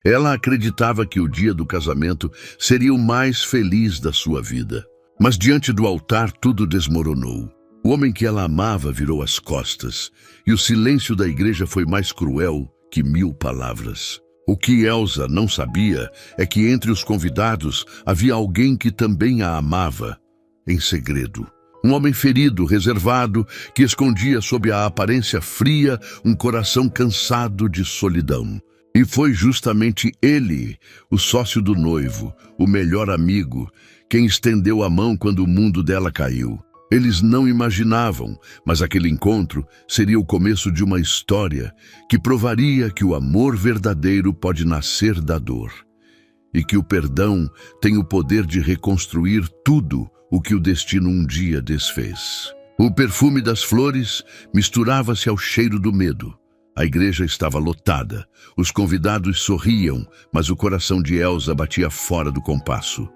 Ela acreditava que o dia do casamento seria o mais feliz da sua vida. Mas diante do altar tudo desmoronou. O homem que ela amava virou as costas, e o silêncio da igreja foi mais cruel que 1000 palavras. O que Elsa não sabia é que entre os convidados havia alguém que também a amava, em segredo. Um homem ferido, reservado, que escondia sob a aparência fria um coração cansado de solidão. E foi justamente ele, o sócio do noivo, o melhor amigo, quem estendeu a mão quando o mundo dela caiu. Eles não imaginavam, mas aquele encontro seria o começo de uma história que provaria que o amor verdadeiro pode nascer da dor e que o perdão tem o poder de reconstruir tudo o que o destino um dia desfez. O perfume das flores misturava-se ao cheiro do medo. A igreja estava lotada, os convidados sorriam, mas o coração de Elsa batia fora do compasso.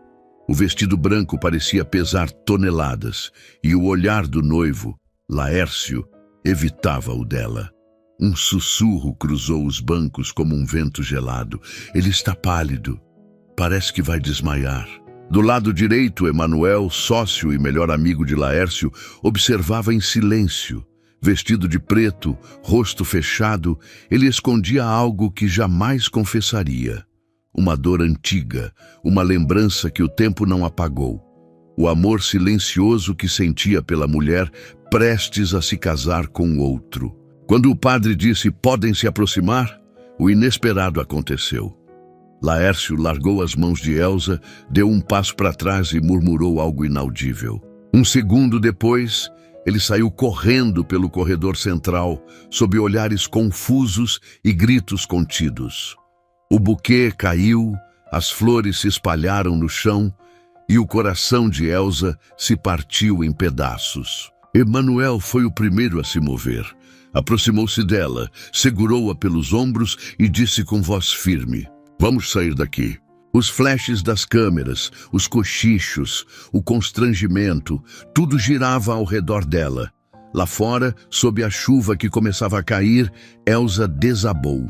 O vestido branco parecia pesar toneladas, e o olhar do noivo, Laércio, evitava o dela. Um sussurro cruzou os bancos como um vento gelado. Ele está pálido. Parece que vai desmaiar. Do lado direito, Emanuel, sócio e melhor amigo de Laércio, observava em silêncio. Vestido de preto, rosto fechado, ele escondia algo que jamais confessaria. Uma dor antiga, uma lembrança que o tempo não apagou. O amor silencioso que sentia pela mulher prestes a se casar com outro. Quando o padre disse "podem se aproximar", o inesperado aconteceu. Laércio largou as mãos de Elsa, deu um passo para trás e murmurou algo inaudível. Um segundo depois, ele saiu correndo pelo corredor central, sob olhares confusos e gritos contidos. O buquê caiu, as flores se espalharam no chão e o coração de Elsa se partiu em pedaços. Emanuel foi o primeiro a se mover. Aproximou-se dela, segurou-a pelos ombros e disse com voz firme: "Vamos sair daqui." Os flashes das câmeras, os cochichos, o constrangimento, tudo girava ao redor dela. Lá fora, sob a chuva que começava a cair, Elsa desabou.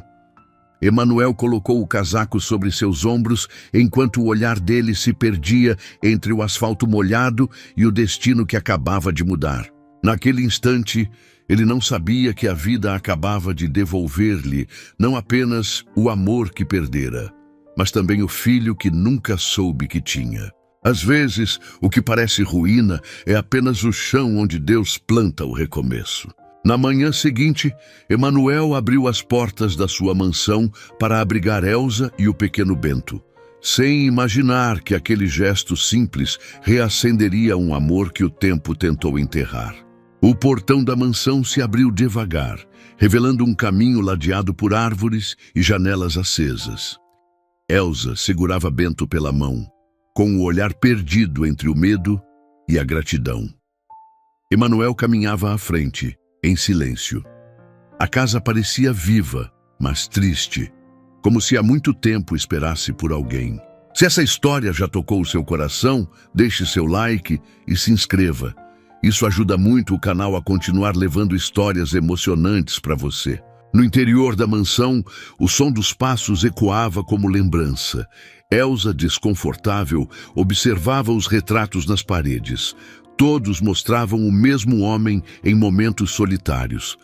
Emanuel colocou o casaco sobre seus ombros enquanto o olhar dele se perdia entre o asfalto molhado e o destino que acabava de mudar. Naquele instante, ele não sabia que a vida acabava de devolver-lhe não apenas o amor que perdera, mas também o filho que nunca soube que tinha. Às vezes, o que parece ruína é apenas o chão onde Deus planta o recomeço. Na manhã seguinte, Emanuel abriu as portas da sua mansão para abrigar Elsa e o pequeno Bento, sem imaginar que aquele gesto simples reacenderia um amor que o tempo tentou enterrar. O portão da mansão se abriu devagar, revelando um caminho ladeado por árvores e janelas acesas. Elsa segurava Bento pela mão, com o olhar perdido entre o medo e a gratidão. Emanuel caminhava à frente, em silêncio. A casa parecia viva, mas triste, como se há muito tempo esperasse por alguém. Se essa história já tocou o seu coração, deixe seu like e se inscreva. Isso ajuda muito o canal a continuar levando histórias emocionantes para você. No interior da mansão, o som dos passos ecoava como lembrança. Elsa, desconfortável, observava os retratos nas paredes. Todos mostravam o mesmo homem em momentos solitários.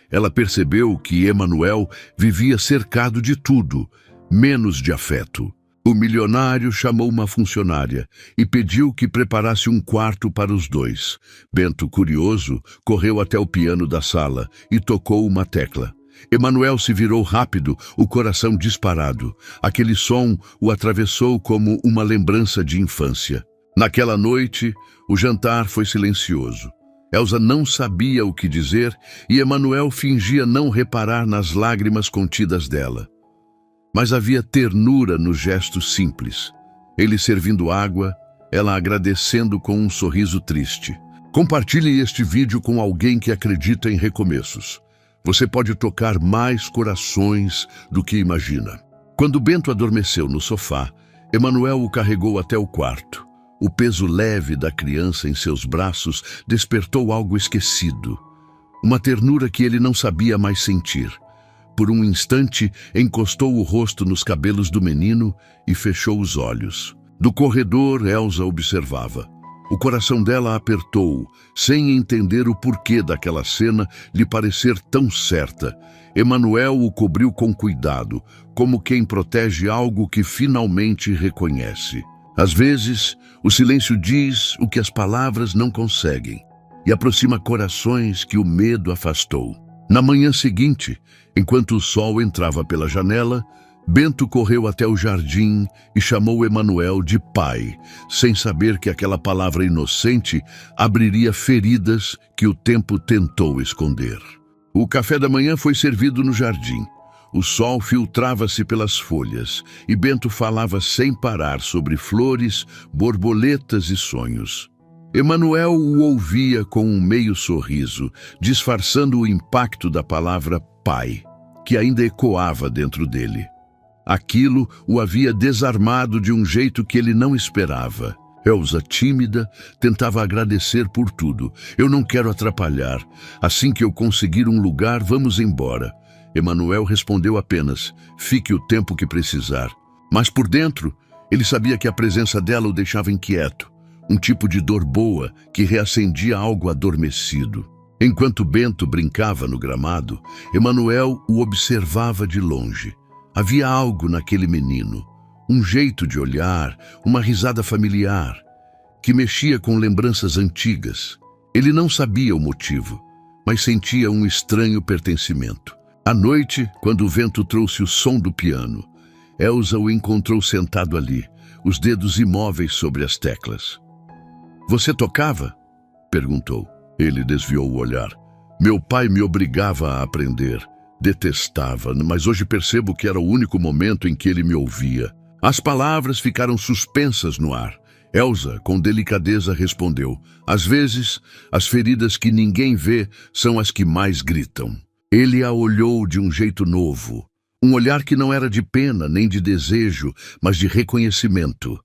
Ela percebeu que Emanuel vivia cercado de tudo, menos de afeto. O milionário chamou uma funcionária e pediu que preparasse um quarto para os dois. Bento, curioso, correu até o piano da sala e tocou uma tecla. Emanuel se virou rápido, o coração disparado. Aquele som o atravessou como uma lembrança de infância. Naquela noite, o jantar foi silencioso. Elsa não sabia o que dizer e Emanuel fingia não reparar nas lágrimas contidas dela. Mas havia ternura no gesto simples. Ele servindo água, ela agradecendo com um sorriso triste. Compartilhe este vídeo com alguém que acredita em recomeços. Você pode tocar mais corações do que imagina. Quando Bento adormeceu no sofá, Emanuel o carregou até o quarto. O peso leve da criança em seus braços despertou algo esquecido. Uma ternura que ele não sabia mais sentir. Por um instante, encostou o rosto nos cabelos do menino e fechou os olhos. Do corredor, Elsa observava. O coração dela apertou, sem entender o porquê daquela cena lhe parecer tão certa. Emanuel o cobriu com cuidado, como quem protege algo que finalmente reconhece. Às vezes, o silêncio diz o que as palavras não conseguem e aproxima corações que o medo afastou. Na manhã seguinte, enquanto o sol entrava pela janela, Bento correu até o jardim e chamou Emanuel de pai, sem saber que aquela palavra inocente abriria feridas que o tempo tentou esconder. O café da manhã foi servido no jardim. O sol filtrava-se pelas folhas e Bento falava sem parar sobre flores, borboletas e sonhos. Emanuel o ouvia com um meio sorriso, disfarçando o impacto da palavra pai, que ainda ecoava dentro dele. Aquilo o havia desarmado de um jeito que ele não esperava. Elsa, tímida, tentava agradecer por tudo. Eu não quero atrapalhar. Assim que eu conseguir um lugar, vamos embora. Emanuel respondeu apenas, fique o tempo que precisar. Mas por dentro, ele sabia que a presença dela o deixava inquieto. Um tipo de dor boa que reacendia algo adormecido. Enquanto Bento brincava no gramado, Emanuel o observava de longe. Havia algo naquele menino, um jeito de olhar, uma risada familiar, que mexia com lembranças antigas. Ele não sabia o motivo, mas sentia um estranho pertencimento. À noite, quando o vento trouxe o som do piano, Elsa o encontrou sentado ali, os dedos imóveis sobre as teclas. Você tocava? Perguntou. Ele desviou o olhar. Meu pai me obrigava a aprender. Detestava, mas hoje percebo que era o único momento em que ele me ouvia. As palavras ficaram suspensas no ar. Elsa, com delicadeza, respondeu. Às vezes, as feridas que ninguém vê são as que mais gritam. Ele a olhou de um jeito novo. Um olhar que não era de pena nem de desejo, mas de reconhecimento.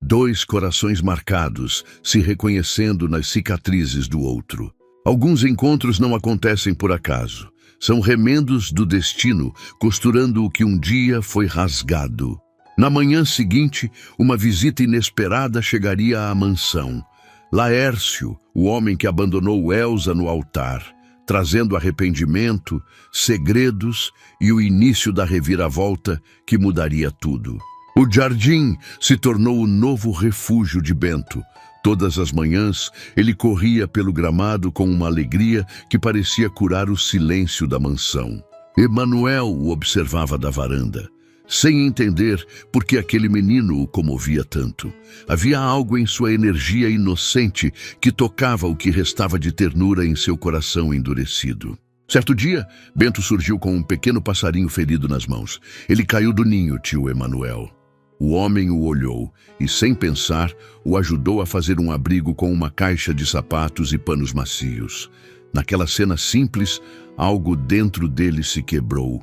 Dois corações marcados, se reconhecendo nas cicatrizes do outro. Alguns encontros não acontecem por acaso. São remendos do destino, costurando o que um dia foi rasgado. Na manhã seguinte, uma visita inesperada chegaria à mansão. Laércio, o homem que abandonou Elsa no altar, trazendo arrependimento, segredos e o início da reviravolta que mudaria tudo. O jardim se tornou o novo refúgio de Bento. Todas as manhãs, ele corria pelo gramado com uma alegria que parecia curar o silêncio da mansão. Emanuel o observava da varanda, sem entender por que aquele menino o comovia tanto. Havia algo em sua energia inocente que tocava o que restava de ternura em seu coração endurecido. Certo dia, Bento surgiu com um pequeno passarinho ferido nas mãos. Ele caiu do ninho, tio Emanuel. O homem o olhou e, sem pensar, o ajudou a fazer um abrigo com uma caixa de sapatos e panos macios. Naquela cena simples, algo dentro dele se quebrou.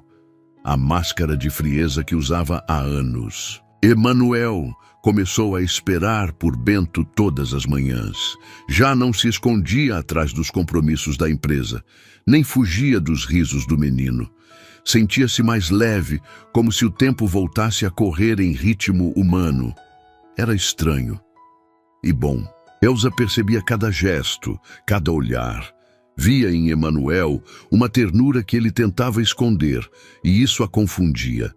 A máscara de frieza que usava há anos. Emanuel começou a esperar por Bento todas as manhãs. Já não se escondia atrás dos compromissos da empresa, nem fugia dos risos do menino. Sentia-se mais leve, como se o tempo voltasse a correr em ritmo humano. Era estranho e bom. Elsa percebia cada gesto, cada olhar. Via em Emanuel uma ternura que ele tentava esconder, e isso a confundia.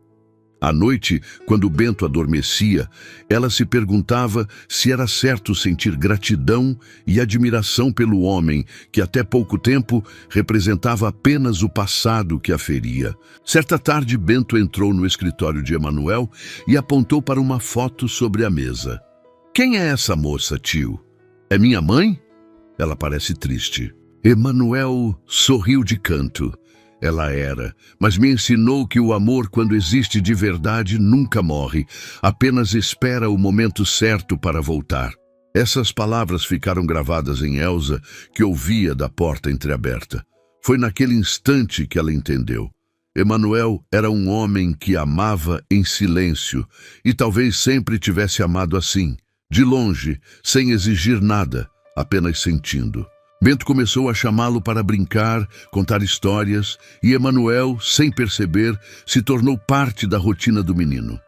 À noite, quando Bento adormecia, ela se perguntava se era certo sentir gratidão e admiração pelo homem que até pouco tempo representava apenas o passado que a feria. Certa tarde, Bento entrou no escritório de Emanuel e apontou para uma foto sobre a mesa. Quem é essa moça, tio? É minha mãe? Ela parece triste. Emanuel sorriu de canto. Ela era, mas me ensinou que o amor, quando existe de verdade, nunca morre, apenas espera o momento certo para voltar. Essas palavras ficaram gravadas em Elsa, que ouvia da porta entreaberta. Foi naquele instante que ela entendeu. Emanuel era um homem que amava em silêncio, e talvez sempre tivesse amado assim, de longe, sem exigir nada, apenas sentindo. Bento começou a chamá-lo para brincar, contar histórias, e Emanuel, sem perceber, se tornou parte da rotina do menino.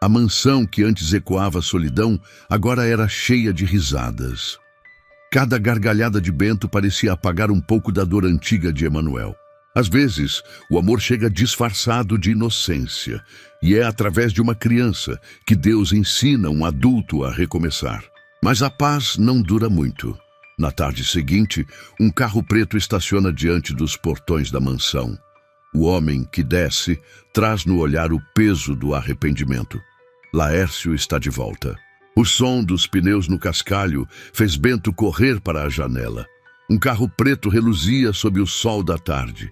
A mansão que antes ecoava solidão, agora era cheia de risadas. Cada gargalhada de Bento parecia apagar um pouco da dor antiga de Emanuel. Às vezes, o amor chega disfarçado de inocência, e é através de uma criança que Deus ensina um adulto a recomeçar. Mas a paz não dura muito. Na tarde seguinte, um carro preto estaciona diante dos portões da mansão. O homem que desce traz no olhar o peso do arrependimento. Laércio está de volta. O som dos pneus no cascalho fez Bento correr para a janela. Um carro preto reluzia sob o sol da tarde.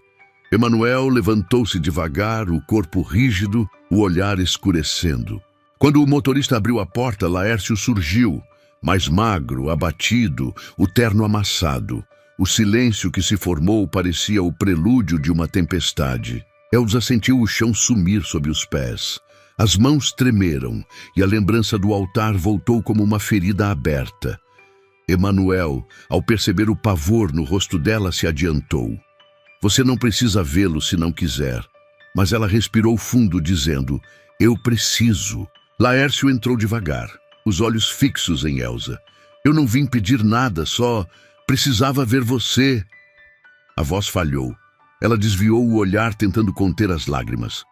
Emanuel levantou-se devagar, o corpo rígido, o olhar escurecendo. Quando o motorista abriu a porta, Laércio surgiu, mais magro, abatido, o terno amassado. O silêncio que se formou parecia o prelúdio de uma tempestade. Elza sentiu o chão sumir sob os pés. As mãos tremeram e a lembrança do altar voltou como uma ferida aberta. Emanuel, ao perceber o pavor no rosto dela, se adiantou. Você não precisa vê-lo se não quiser. Mas ela respirou fundo, dizendo, eu preciso. Laércio entrou devagar, os olhos fixos em Elza. Eu não vim pedir nada, só precisava ver você. A voz falhou. Ela desviou o olhar tentando conter as lágrimas.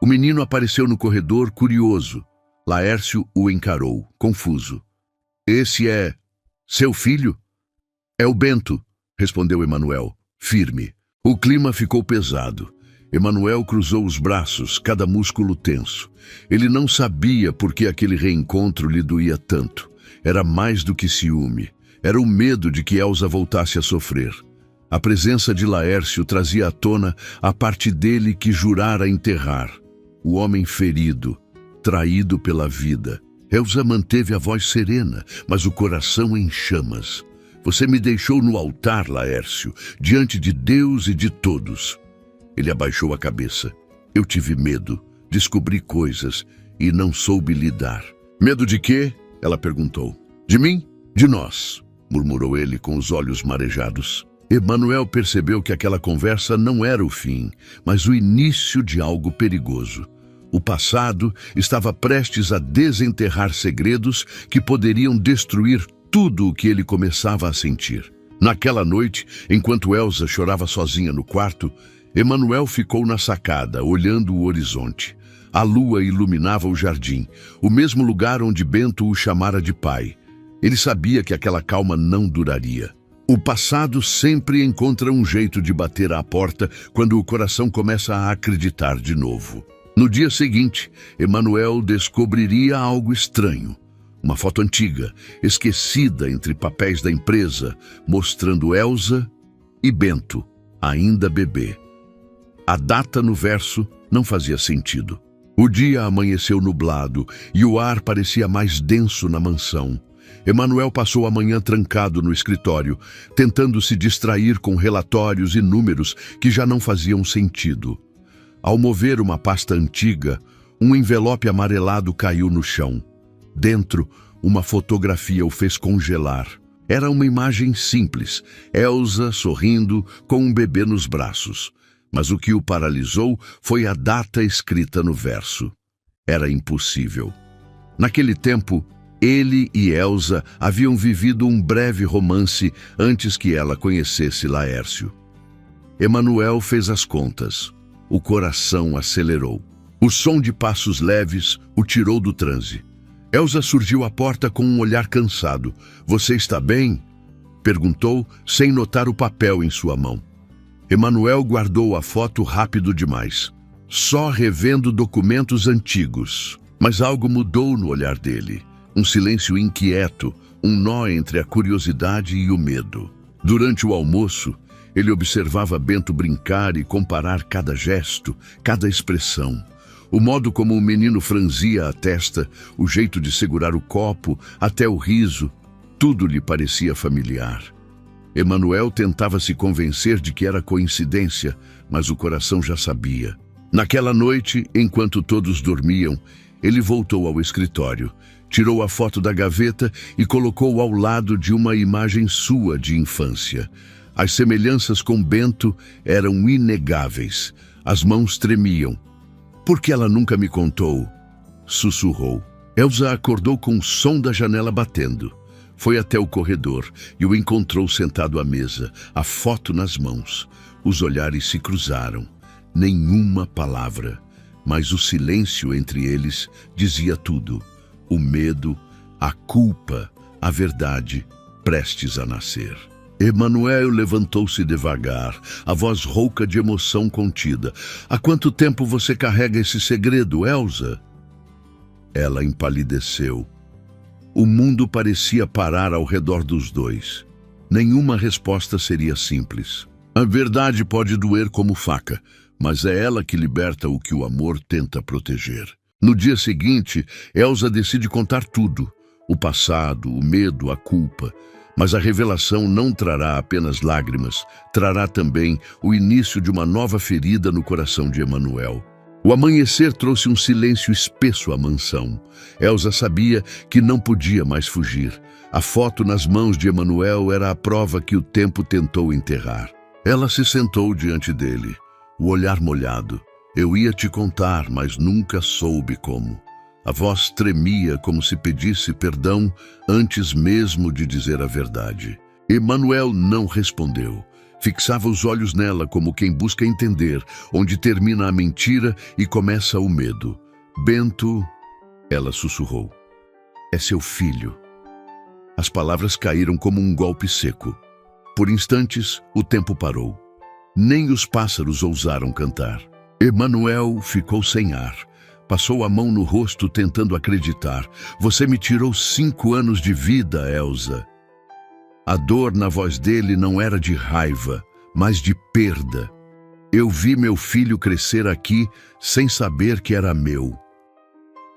O menino apareceu no corredor, curioso. Laércio o encarou, confuso. Esse é seu filho? É o Bento, respondeu Emanuel, firme. O clima ficou pesado. Emanuel cruzou os braços, cada músculo tenso. Ele não sabia por que aquele reencontro lhe doía tanto. Era mais do que ciúme. Era o medo de que Elza voltasse a sofrer. A presença de Laércio trazia à tona a parte dele que jurara enterrar. O homem ferido, traído pela vida. Elza manteve a voz serena, mas o coração em chamas. Você me deixou no altar, Laércio, diante de Deus e de todos. Ele abaixou a cabeça. Eu tive medo, descobri coisas e não soube lidar. Medo de quê? Ela perguntou. De mim? De nós, murmurou ele com os olhos marejados. Emanuel percebeu que aquela conversa não era o fim, mas o início de algo perigoso. O passado estava prestes a desenterrar segredos que poderiam destruir tudo o que ele começava a sentir. Naquela noite, enquanto Elza chorava sozinha no quarto, Emanuel ficou na sacada, olhando o horizonte. A lua iluminava o jardim, o mesmo lugar onde Bento o chamara de pai. Ele sabia que aquela calma não duraria. O passado sempre encontra um jeito de bater à porta quando o coração começa a acreditar de novo. No dia seguinte, Emanuel descobriria algo estranho. Uma foto antiga, esquecida entre papéis da empresa, mostrando Elza e Bento, ainda bebê. A data no verso não fazia sentido. O dia amanheceu nublado e o ar parecia mais denso na mansão. Emanuel passou a manhã trancado no escritório, tentando se distrair com relatórios e números que já não faziam sentido. Ao mover uma pasta antiga, um envelope amarelado caiu no chão. Dentro, uma fotografia o fez congelar. Era uma imagem simples, Elza sorrindo com um bebê nos braços. Mas o que o paralisou foi a data escrita no verso. Era impossível. Naquele tempo, ele e Elza haviam vivido um breve romance antes que ela conhecesse Laércio. Emanuel fez as contas. O coração acelerou. O som de passos leves o tirou do transe. Elza surgiu à porta com um olhar cansado. Você está bem? Perguntou, sem notar o papel em sua mão. Emanuel guardou a foto rápido demais, só revendo documentos antigos. Mas algo mudou no olhar dele. Um silêncio inquieto, um nó entre a curiosidade e o medo. Durante o almoço, ele observava Bento brincar e comparar cada gesto, cada expressão. O modo como o menino franzia a testa, o jeito de segurar o copo, até o riso, tudo lhe parecia familiar. Emanuel tentava se convencer de que era coincidência, mas o coração já sabia. Naquela noite, enquanto todos dormiam, Ele voltou ao escritório, tirou a foto da gaveta e colocou ao lado de uma imagem sua de infância. As semelhanças com Bento eram inegáveis. As mãos tremiam. "Por que ela nunca me contou?" sussurrou. Elsa acordou com o som da janela batendo. Foi até o corredor e o encontrou sentado à mesa, a foto nas mãos. Os olhares se cruzaram. Nenhuma palavra, mas o silêncio entre eles dizia tudo. O medo, a culpa, a verdade, prestes a nascer. Emanuel levantou-se devagar, a voz rouca de emoção contida. "Há quanto tempo você carrega esse segredo, Elsa?" Ela empalideceu. O mundo parecia parar ao redor dos dois. Nenhuma resposta seria simples. A verdade pode doer como faca, mas é ela que liberta o que o amor tenta proteger. No dia seguinte, Elsa decide contar tudo. O passado, o medo, a culpa. Mas a revelação não trará apenas lágrimas, trará também o início de uma nova ferida no coração de Emanuel. O amanhecer trouxe um silêncio espesso à mansão. Elsa sabia que não podia mais fugir. A foto nas mãos de Emanuel era a prova que o tempo tentou enterrar. Ela se sentou diante dele, o olhar molhado. "Eu ia te contar, mas nunca soube como." A voz tremia como se pedisse perdão antes mesmo de dizer a verdade. Emanuel não respondeu. Fixava os olhos nela como quem busca entender onde termina a mentira e começa o medo. "Bento", ela sussurrou, "é seu filho." As palavras caíram como um golpe seco. Por instantes, o tempo parou. Nem os pássaros ousaram cantar. Emanuel ficou sem ar. Passou a mão no rosto tentando acreditar. "Você me tirou 5 anos de vida, Elsa." A dor na voz dele não era de raiva, mas de perda. "Eu vi meu filho crescer aqui sem saber que era meu."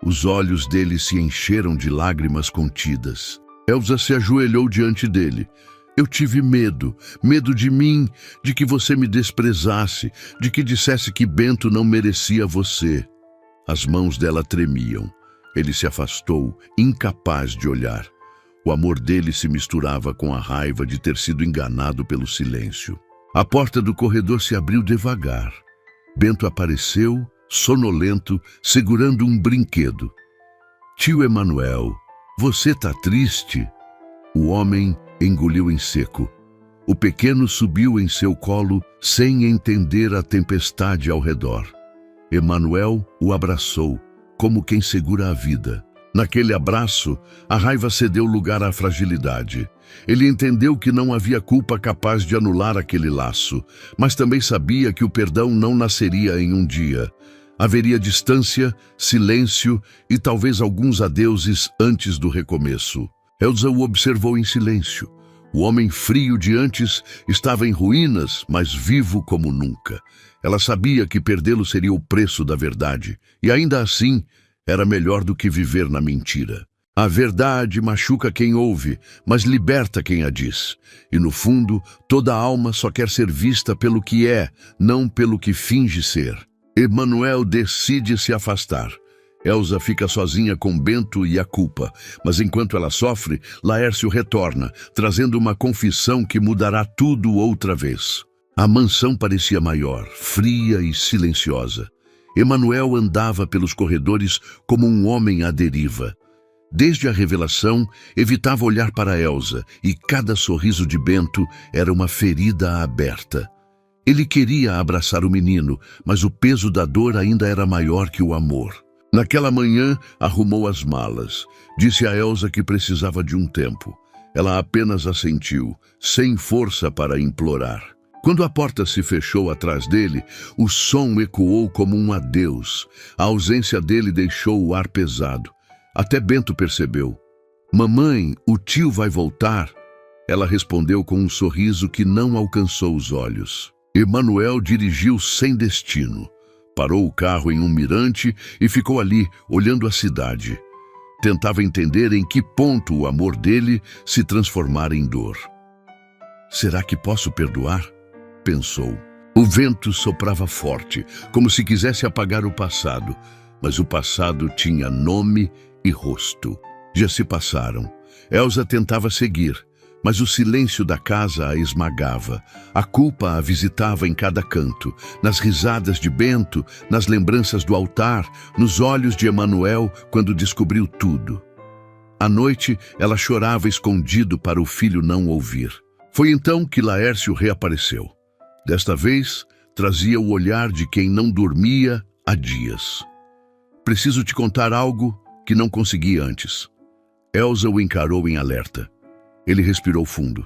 Os olhos dele se encheram de lágrimas contidas. Elsa se ajoelhou diante dele. "Eu tive medo de mim, de que você me desprezasse, de que dissesse que Bento não merecia você." As mãos dela tremiam. Ele se afastou, incapaz de olhar. O amor dele se misturava com a raiva de ter sido enganado pelo silêncio. A porta do corredor se abriu devagar. Bento apareceu, sonolento, segurando um brinquedo. "Tio Emanuel, você tá triste?" O homem engoliu em seco. O pequeno subiu em seu colo sem entender a tempestade ao redor. Emanuel o abraçou, como quem segura a vida. Naquele abraço, a raiva cedeu lugar à fragilidade. Ele entendeu que não havia culpa capaz de anular aquele laço, mas também sabia que o perdão não nasceria em um dia. Haveria distância, silêncio e talvez alguns adeuses antes do recomeço. Elsa o observou em silêncio. O homem frio de antes estava em ruínas, mas vivo como nunca. Ela sabia que perdê-lo seria o preço da verdade, e ainda assim era melhor do que viver na mentira. A verdade machuca quem ouve, mas liberta quem a diz. E no fundo, toda alma só quer ser vista pelo que é, não pelo que finge ser. Emanuel decide se afastar. Elsa fica sozinha com Bento e a culpa, mas enquanto ela sofre, Laércio retorna, trazendo uma confissão que mudará tudo outra vez. A mansão parecia maior, fria e silenciosa. Emanuel andava pelos corredores como um homem à deriva. Desde a revelação, evitava olhar para Elsa, e cada sorriso de Bento era uma ferida aberta. Ele queria abraçar o menino, mas o peso da dor ainda era maior que o amor. Naquela manhã, arrumou as malas. Disse a Elsa que precisava de um tempo. Ela apenas assentiu, sem força para implorar. Quando a porta se fechou atrás dele, o som ecoou como um adeus. A ausência dele deixou o ar pesado. Até Bento percebeu. "Mamãe, o tio vai voltar?" Ela respondeu com um sorriso que não alcançou os olhos. Emanuel dirigiu sem destino. Parou o carro em um mirante e ficou ali, olhando a cidade. Tentava entender em que ponto o amor dele se transformara em dor. "Será que posso perdoar?" pensou. O vento soprava forte, como se quisesse apagar o passado, mas o passado tinha nome e rosto. Já se passaram. Elsa tentava seguir, mas o silêncio da casa a esmagava. A culpa a visitava em cada canto, nas risadas de Bento, nas lembranças do altar, nos olhos de Emanuel quando descobriu tudo. À noite, ela chorava escondido para o filho não ouvir. Foi então que Laércio reapareceu. Desta vez, trazia o olhar de quem não dormia há dias. Preciso te contar algo que não consegui antes. Elsa o encarou em alerta. Ele respirou fundo.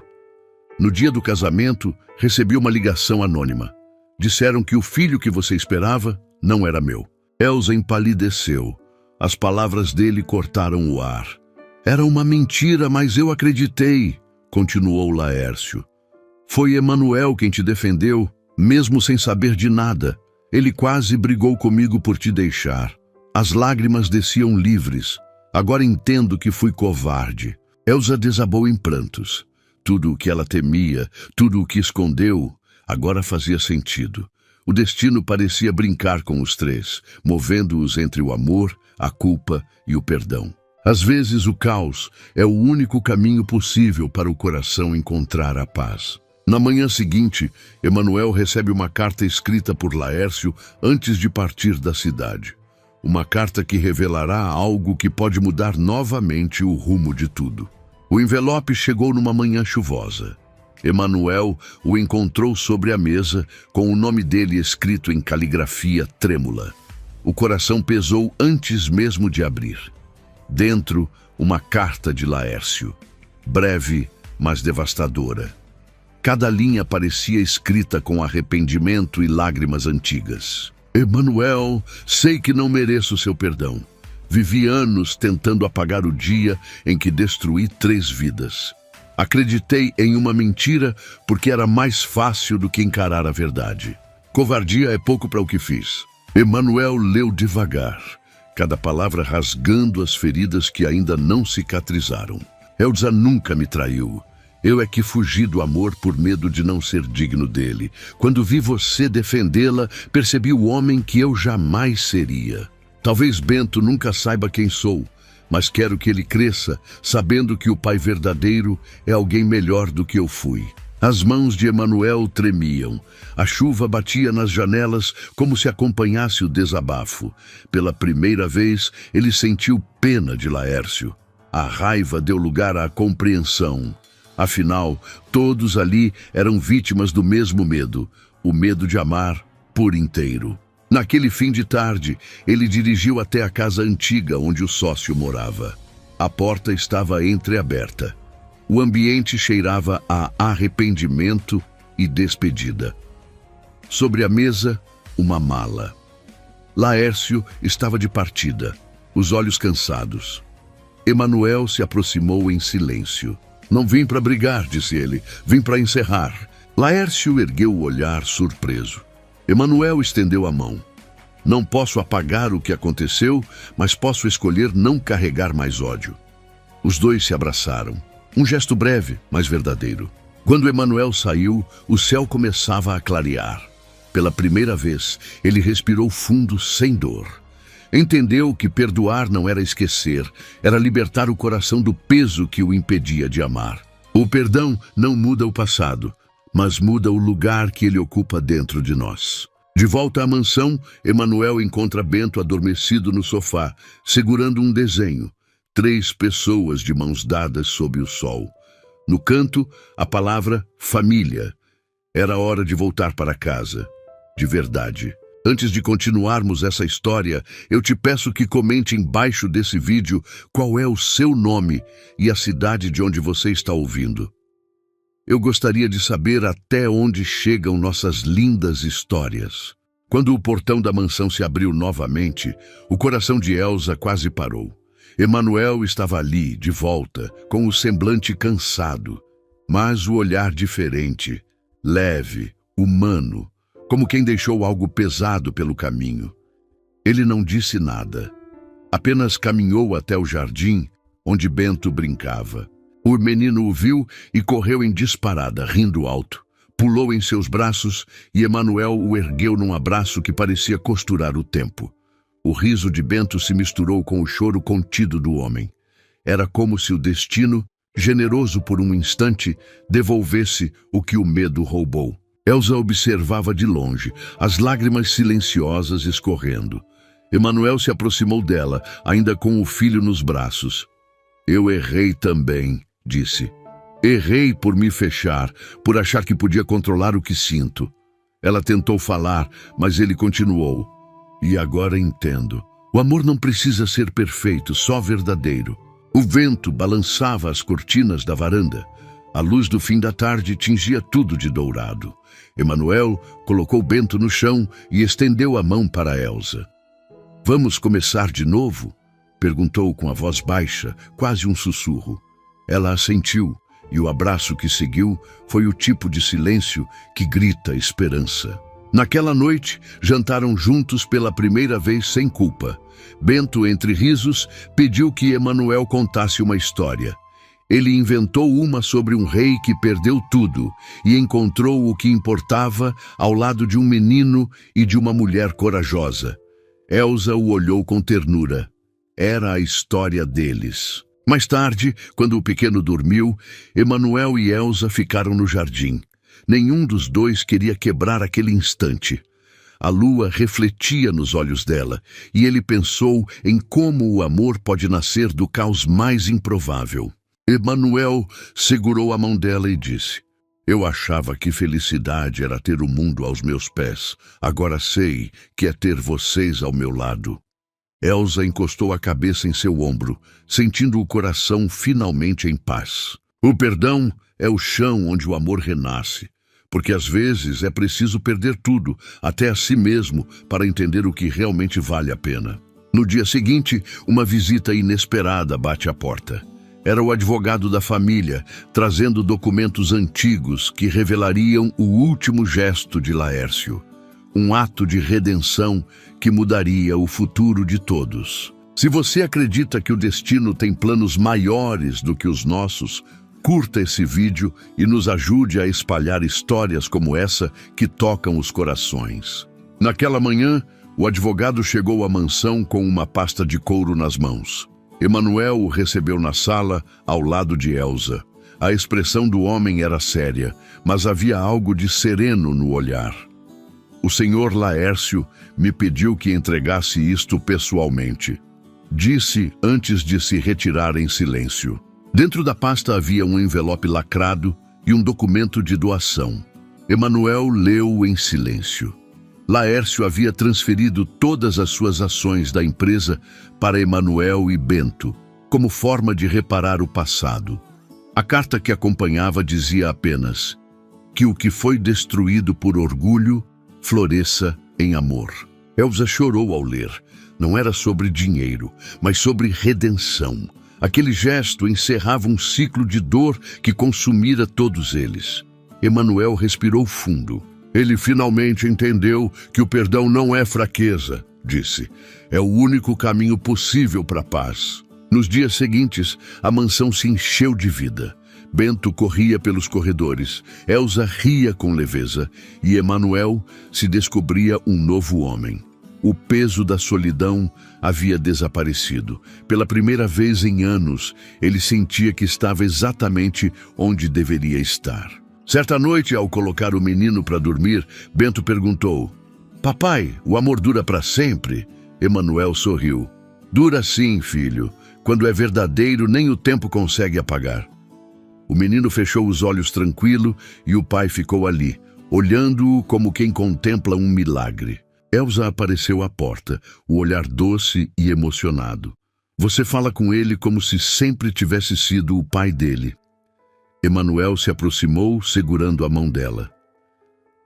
No dia do casamento, recebi uma ligação anônima. Disseram que o filho que você esperava não era meu. Elsa empalideceu. As palavras dele cortaram o ar. Era uma mentira, mas eu acreditei, continuou Laércio. Foi Emanuel quem te defendeu, mesmo sem saber de nada. Ele quase brigou comigo por te deixar. As lágrimas desciam livres. Agora entendo que fui covarde. Elsa desabou em prantos. Tudo o que ela temia, tudo o que escondeu, agora fazia sentido. O destino parecia brincar com os três, movendo-os entre o amor, a culpa e o perdão. Às vezes o caos é o único caminho possível para o coração encontrar a paz. Na manhã seguinte, Emanuel recebe uma carta escrita por Laércio antes de partir da cidade. Uma carta que revelará algo que pode mudar novamente o rumo de tudo. O envelope chegou numa manhã chuvosa. Emanuel o encontrou sobre a mesa com o nome dele escrito em caligrafia trêmula. O coração pesou antes mesmo de abrir. Dentro, uma carta de Laércio. Breve, mas devastadora. Cada linha parecia escrita com arrependimento e lágrimas antigas. Emanuel, sei que não mereço seu perdão. Vivi anos tentando apagar o dia em que destruí 3 vidas. Acreditei em uma mentira porque era mais fácil do que encarar a verdade. Covardia é pouco para o que fiz. Emanuel leu devagar, cada palavra rasgando as feridas que ainda não cicatrizaram. Elsa nunca me traiu. Eu é que fugi do amor por medo de não ser digno dele. Quando vi você defendê-la, percebi o homem que eu jamais seria. Talvez Bento nunca saiba quem sou, mas quero que ele cresça, sabendo que o pai verdadeiro é alguém melhor do que eu fui. As mãos de Emanuel tremiam. A chuva batia nas janelas como se acompanhasse o desabafo. Pela primeira vez, ele sentiu pena de Laércio. A raiva deu lugar à compreensão. Afinal, todos ali eram vítimas do mesmo medo, o medo de amar por inteiro. Naquele fim de tarde, ele dirigiu até a casa antiga onde o sócio morava. A porta estava entreaberta. O ambiente cheirava a arrependimento e despedida. Sobre a mesa, uma mala. Laércio estava de partida, os olhos cansados. Emanuel se aproximou em silêncio. Não vim para brigar, disse ele. Vim para encerrar. Laércio ergueu o olhar surpreso. Emanuel estendeu a mão. Não posso apagar o que aconteceu, mas posso escolher não carregar mais ódio. Os dois se abraçaram. Um gesto breve, mas verdadeiro. Quando Emanuel saiu, o céu começava a clarear. Pela primeira vez, ele respirou fundo sem dor. Entendeu que perdoar não era esquecer, era libertar o coração do peso que o impedia de amar. O perdão não muda o passado, mas muda o lugar que ele ocupa dentro de nós. De volta à mansão, Emanuel encontra Bento adormecido no sofá, segurando um desenho. 3 pessoas de mãos dadas sob o sol. No canto, a palavra família. Era hora de voltar para casa. De verdade. Antes de continuarmos essa história, eu te peço que comente embaixo desse vídeo qual é o seu nome e a cidade de onde você está ouvindo. Eu gostaria de saber até onde chegam nossas lindas histórias. Quando o portão da mansão se abriu novamente, o coração de Elsa quase parou. Emanuel estava ali, de volta, com o semblante cansado, mas o olhar diferente, leve, humano, como quem deixou algo pesado pelo caminho. Ele não disse nada. Apenas caminhou até o jardim, onde Bento brincava. O menino o viu e correu em disparada, rindo alto. Pulou em seus braços e Emanuel o ergueu num abraço que parecia costurar o tempo. O riso de Bento se misturou com o choro contido do homem. Era como se o destino, generoso por um instante, devolvesse o que o medo roubou. Elsa observava de longe, as lágrimas silenciosas escorrendo. Emanuel se aproximou dela, ainda com o filho nos braços. Eu errei também, disse. Errei por me fechar, por achar que podia controlar o que sinto. Ela tentou falar, mas ele continuou. E agora entendo. O amor não precisa ser perfeito, só verdadeiro. O vento balançava as cortinas da varanda. A luz do fim da tarde tingia tudo de dourado. Emanuel colocou Bento no chão e estendeu a mão para Elsa. Vamos começar de novo? Perguntou com a voz baixa, quase um sussurro. Ela assentiu, e o abraço que seguiu foi o tipo de silêncio que grita esperança. Naquela noite, jantaram juntos pela primeira vez sem culpa. Bento, entre risos, pediu que Emanuel contasse uma história. Ele inventou uma sobre um rei que perdeu tudo e encontrou o que importava ao lado de um menino e de uma mulher corajosa. Elsa o olhou com ternura. Era a história deles. Mais tarde, quando o pequeno dormiu, Emanuel e Elsa ficaram no jardim. Nenhum dos dois queria quebrar aquele instante. A lua refletia nos olhos dela, e ele pensou em como o amor pode nascer do caos mais improvável. Emanuel segurou a mão dela e disse: Eu achava que felicidade era ter o mundo aos meus pés. Agora sei que é ter vocês ao meu lado. Elsa encostou a cabeça em seu ombro, sentindo o coração finalmente em paz. O perdão é o chão onde o amor renasce, porque às vezes é preciso perder tudo, até a si mesmo, para entender o que realmente vale a pena. No dia seguinte, uma visita inesperada bate à porta. Era o advogado da família, trazendo documentos antigos que revelariam o último gesto de Laércio. Um ato de redenção que mudaria o futuro de todos. Se você acredita que o destino tem planos maiores do que os nossos, curta esse vídeo e nos ajude a espalhar histórias como essa que tocam os corações. Naquela manhã, o advogado chegou à mansão com uma pasta de couro nas mãos. Emanuel o recebeu na sala, ao lado de Elsa. A expressão do homem era séria, mas havia algo de sereno no olhar. O senhor Laércio me pediu que entregasse isto pessoalmente. Disse antes de se retirar em silêncio. Dentro da pasta havia um envelope lacrado e um documento de doação. Emanuel leu em silêncio. Laércio havia transferido todas as suas ações da empresa para Emanuel e Bento, como forma de reparar o passado. A carta que acompanhava dizia apenas que o que foi destruído por orgulho floresça em amor. Elsa chorou ao ler. Não era sobre dinheiro, mas sobre redenção. Aquele gesto encerrava um ciclo de dor que consumira todos eles. Emanuel respirou fundo. Ele finalmente entendeu que o perdão não é fraqueza, disse. É o único caminho possível para a paz. Nos dias seguintes, a mansão se encheu de vida. Bento corria pelos corredores, Elsa ria com leveza e Emanuel se descobria um novo homem. O peso da solidão havia desaparecido. Pela primeira vez em anos, ele sentia que estava exatamente onde deveria estar. Certa noite, ao colocar o menino para dormir, Bento perguntou: Papai, o amor dura para sempre? Emanuel sorriu. Dura sim, filho. Quando é verdadeiro, nem o tempo consegue apagar. O menino fechou os olhos tranquilo e o pai ficou ali, olhando-o como quem contempla um milagre. Elsa apareceu à porta, o olhar doce e emocionado. Você fala com ele como se sempre tivesse sido o pai dele. Emanuel se aproximou, segurando a mão dela.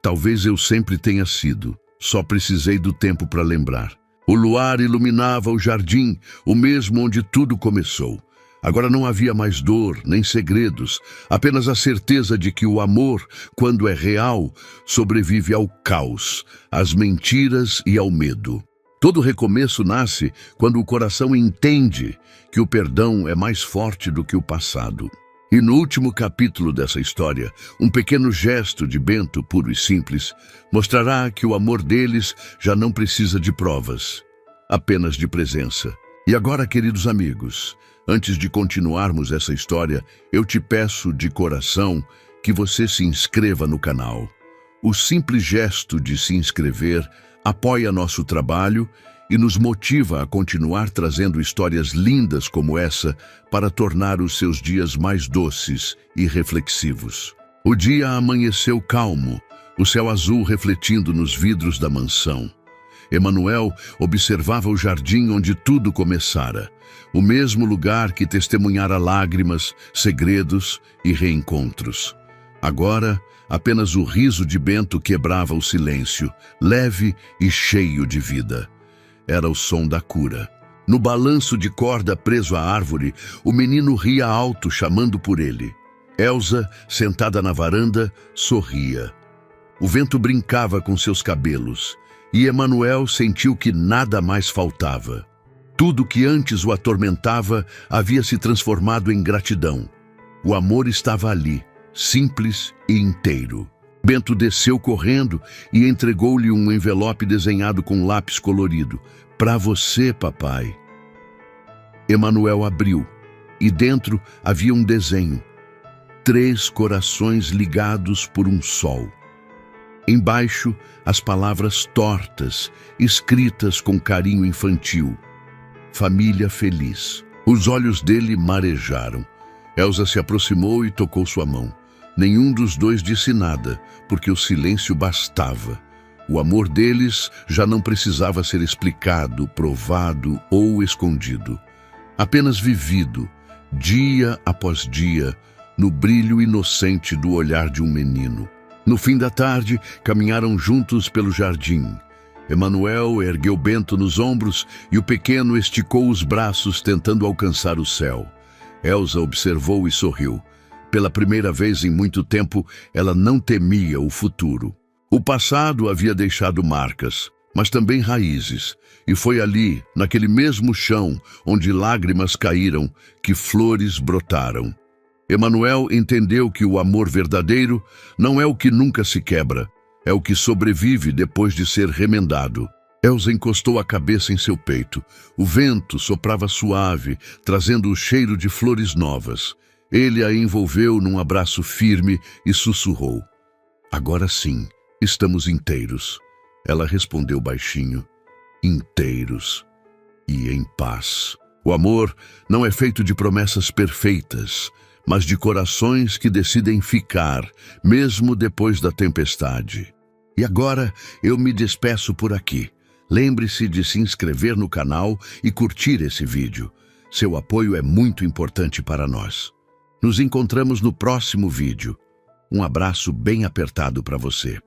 Talvez eu sempre tenha sido, só precisei do tempo para lembrar. O luar iluminava o jardim, o mesmo onde tudo começou. Agora não havia mais dor, nem segredos, apenas a certeza de que o amor, quando é real, sobrevive ao caos, às mentiras e ao medo. Todo recomeço nasce quando o coração entende que o perdão é mais forte do que o passado. E no último capítulo dessa história, um pequeno gesto de Bento, puro e simples, mostrará que o amor deles já não precisa de provas. apenas de presença. E agora, queridos amigos, antes de continuarmos essa história, eu te peço de coração que você se inscreva no canal. O simples gesto de se inscrever apoia nosso trabalho e nos motiva a continuar trazendo histórias lindas como essa para tornar os seus dias mais doces e reflexivos. O dia amanheceu calmo, o céu azul refletindo nos vidros da mansão. Emanuel observava o jardim onde tudo começara, o mesmo lugar que testemunhara lágrimas, segredos e reencontros. Agora, apenas o riso de Bento quebrava o silêncio, leve e cheio de vida. Era o som da cura. No balanço de corda preso à árvore, o menino ria alto chamando por ele. Elsa, sentada na varanda, sorria. O vento brincava com seus cabelos, e Emanuel sentiu que nada mais faltava. Tudo que antes o atormentava havia se transformado em gratidão. O amor estava ali, simples e inteiro. Bento desceu correndo e entregou-lhe um envelope desenhado com lápis colorido. "Para você, papai." Emanuel abriu, e dentro havia um desenho. 3 corações ligados por um sol. Embaixo, as palavras tortas, escritas com carinho infantil. "Família feliz." Os olhos dele marejaram. Elsa se aproximou e tocou sua mão. Nenhum dos dois disse nada, porque o silêncio bastava. O amor deles já não precisava ser explicado, provado ou escondido. Apenas vivido, dia após dia, no brilho inocente do olhar de um menino. No fim da tarde, caminharam juntos pelo jardim. Emanuel ergueu Bento nos ombros e o pequeno esticou os braços tentando alcançar o céu. Elsa observou e sorriu. Pela primeira vez em muito tempo, ela não temia o futuro. O passado havia deixado marcas, mas também raízes, e foi ali, naquele mesmo chão, onde lágrimas caíram, que flores brotaram. Emanuel entendeu que o amor verdadeiro não é o que nunca se quebra, é o que sobrevive depois de ser remendado. Elsa encostou a cabeça em seu peito. O vento soprava suave, trazendo o cheiro de flores novas. Ele a envolveu num abraço firme e sussurrou: "Agora sim, estamos inteiros." Ela respondeu baixinho: "Inteiros e em paz." O amor não é feito de promessas perfeitas, mas de corações que decidem ficar, mesmo depois da tempestade. E agora eu me despeço por aqui. Lembre-se de se inscrever no canal e curtir esse vídeo. Seu apoio é muito importante para nós. Nos encontramos no próximo vídeo. Um abraço bem apertado para você.